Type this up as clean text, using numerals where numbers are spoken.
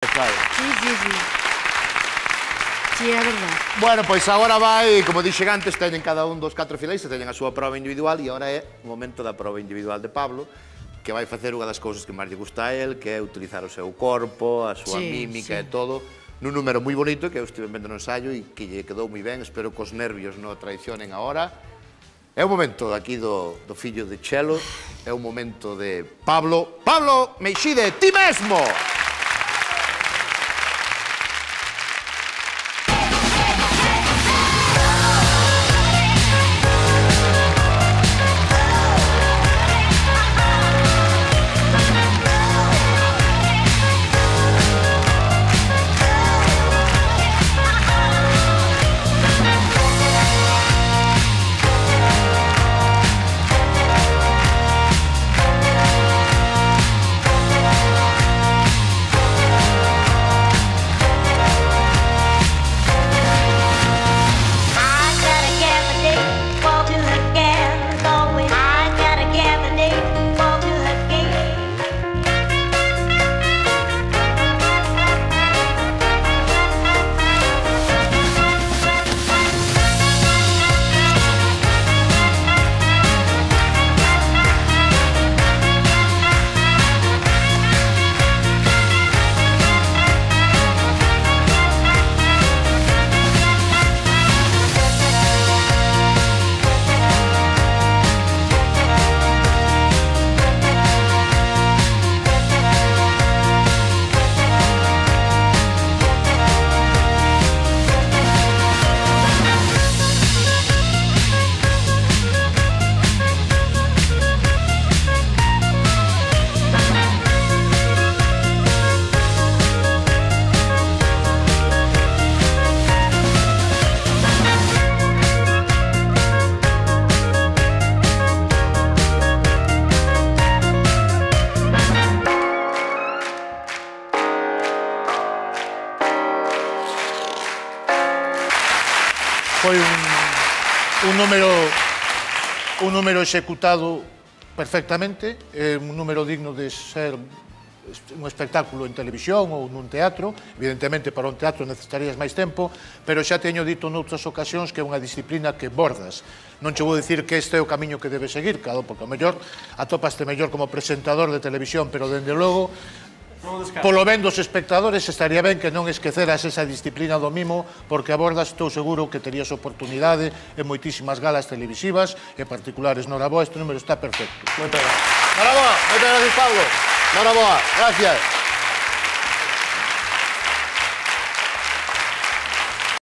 Claro. Sí. Sí, é verdade. Bueno, pois agora vai, como dixen antes, teñen cada un dos 4 finalistas, teñen a súa prova individual e agora é o momento da prova individual de Pablo, que vai facer unha das cousas que máis lle gusta a él, que é utilizar o seu corpo, a súa mímica e todo, nun número moi bonito que eu estive vendo no ensaio e que lle quedou moi ben, espero que os nervios non o traicionen agora. É o momento aquí do fillo de Chelo, é o momento de Pablo. Pablo Meixide, ti mesmo! Foi un número executado perfectamente, un número digno de ser un espectáculo en televisión ou nun teatro. Evidentemente, para un teatro necesitarías máis tempo, pero xa teño dito noutras ocasións que é unha disciplina que bordas. Non che vou dicir que este é o camiño que debes seguir, porque ao mellor atopaste mellor como presentador de televisión, pero dende logo, polo ben dos espectadores, estaría ben que non esqueceras esa disciplina do mimo, porque abordas, estou seguro que terías oportunidade en moitísimas galas televisivas e particulares. Noraboa, este número está perfecto. Moitas gracias. Noraboa, moitas gracias, Pablo. Noraboa, gracias.